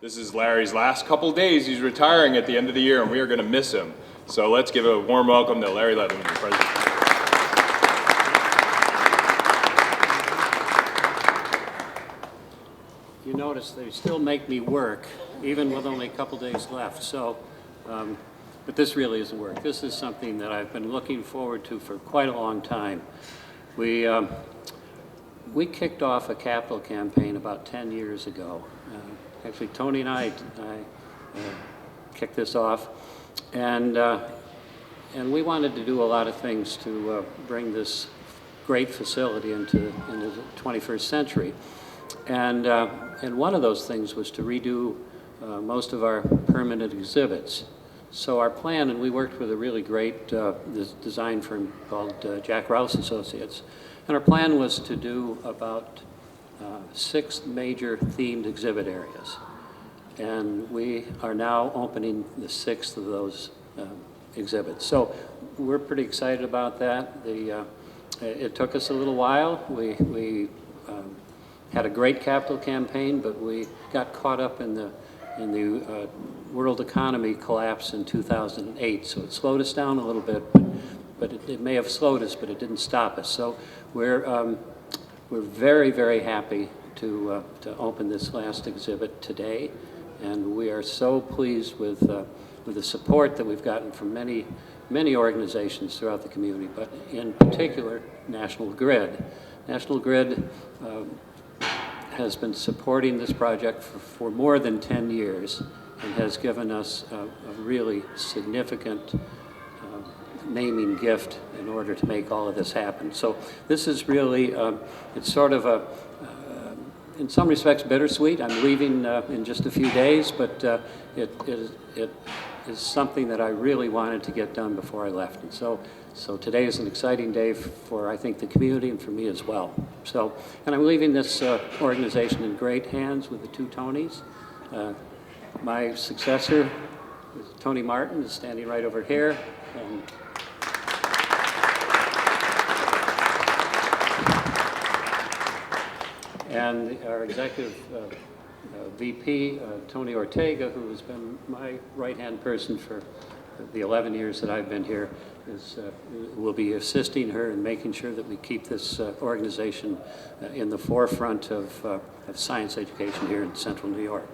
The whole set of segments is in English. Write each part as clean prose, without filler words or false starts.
This is Larry's last couple days. He's retiring at the end of the year, and we are going to miss him. So let's give a warm welcome to Larry Leatherman, President. You notice they still make me work, even with only a couple days left. So, but this really isn't work. This is something that I've been looking forward to for quite a long time. We kicked off a capital campaign about 10 years ago. Actually, Tony and I kicked this off, and we wanted to do a lot of things to bring this great facility into the 21st century. And one of those things was to redo most of our permanent exhibits. So our plan, and we worked with a really great design firm called Jack Rouse Associates, and our plan was to do about 6 major themed exhibit areas. And we are now opening the 6th of those exhibits. So we're pretty excited about that. It took us a little while. We had a great capital campaign, but we got caught up in the world economy collapse in 2008. So it slowed us down a little bit, but it may have slowed us, but it didn't stop us. So we're very, very happy to open this last exhibit today, and we are so pleased with the support that we've gotten from many organizations throughout the community, but in particular National Grid. National Grid has been supporting this project for more than 10 years and has given us a really significant naming gift in order to make all of this happen. So this is really, it's sort of in some respects bittersweet. I'm leaving in just a few days, but it is something that I really wanted to get done before I left. And so today is an exciting day for, I think, the community and for me as well. So, and I'm leaving this organization in great hands with the 2 Tonys. My successor, Tony Martin, is standing right over here. And our executive VP, Tony Ortega, who has been my right-hand person for the 11 years that I've been here, will be assisting her in making sure that we keep this organization in the forefront of science education here in Central New York.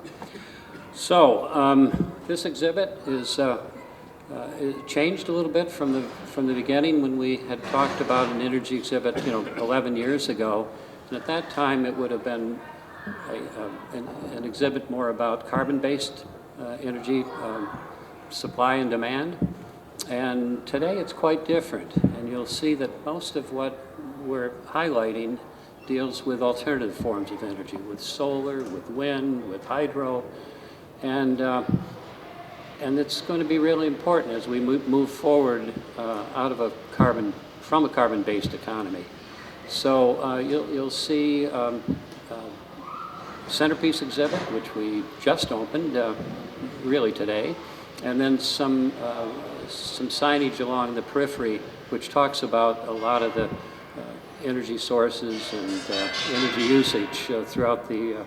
So this exhibit is it changed a little bit from the beginning when we had talked about an energy exhibit, 11 years ago. And at that time, it would have been an exhibit more about carbon-based energy supply and demand. And today, it's quite different. And you'll see that most of what we're highlighting deals with alternative forms of energy, with solar, with wind, with hydro. And it's going to be really important as we move forward from a carbon-based economy. So you'll see centerpiece exhibit, which we just opened really today, and then some signage along the periphery, which talks about a lot of the energy sources and energy usage throughout the.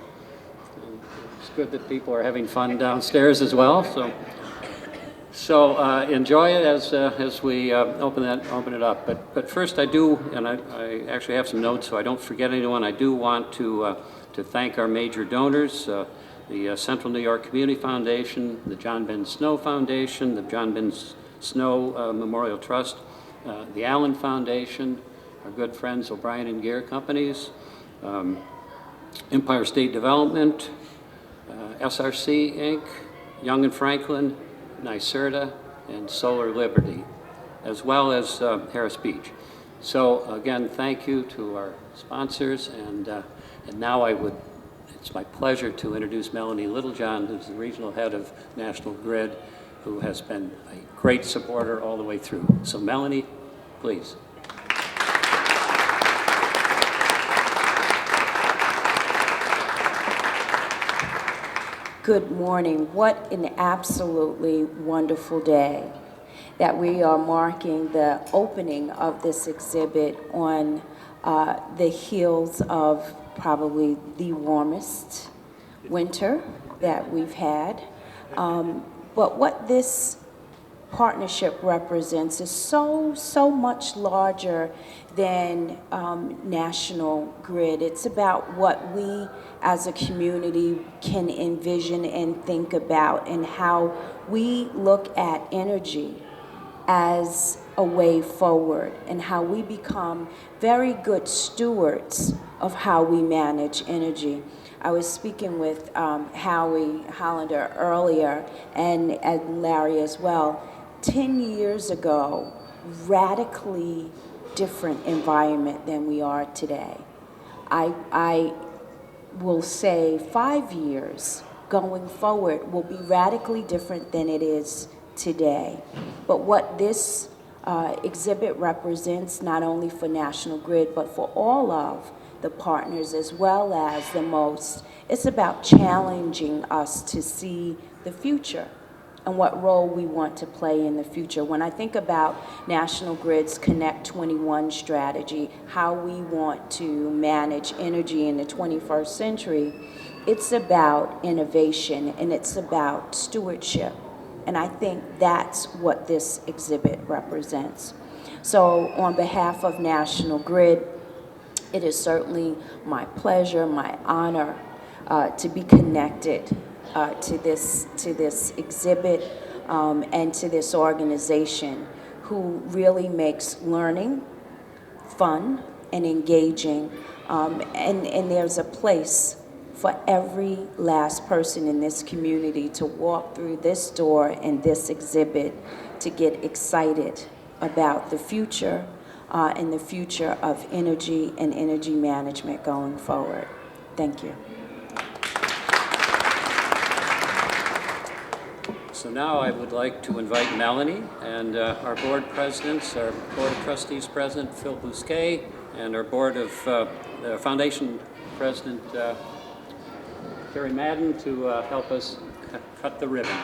It's good that people are having fun downstairs as well. So enjoy it as we open it up. But first, I do, and I actually have some notes, so I don't forget anyone. I do want to thank our major donors: the Central New York Community Foundation, the John Ben Snow Foundation, the John Ben Snow Memorial Trust, the Allen Foundation, our good friends O'Brien and Gere Companies, Empire State Development, SRC Inc., Young and Franklin, NYSERDA, and Solar Liberty, as well as Harris Beach. So again, thank you to our sponsors, and now it's my pleasure to introduce Melanie Littlejohn, who's the regional head of National Grid, who has been a great supporter all the way through. So Melanie, please. Good morning. What an absolutely wonderful day that we are marking the opening of this exhibit on the heels of probably the warmest winter that we've had. But what this partnership represents is so much larger than National Grid. It's about what we as a community can envision and think about, and how we look at energy as a way forward, and how we become very good stewards of how we manage energy. I was speaking with Howie Hollander earlier, and Larry as well. 10 years ago, radically different environment than we are today. I will say 5 years going forward will be radically different than it is today. But what this exhibit represents, not only for National Grid, but for all of the partners as well as the most, it's about challenging us to see the future and what role we want to play in the future. When I think about National Grid's Connect 21 strategy, how we want to manage energy in the 21st century, it's about innovation and it's about stewardship. And I think that's what this exhibit represents. So on behalf of National Grid, it is certainly my pleasure, my honor to be connected to this exhibit and to this organization, who really makes learning fun and engaging, and there's a place for every last person in this community to walk through this door and this exhibit to get excited about the future and the future of energy and energy management going forward. Thank you. So now I would like to invite Melanie and our board presidents, our board of trustees president, Phil Bousquet, and our board of the foundation president, Carrie Madden, to help us cut the ribbon.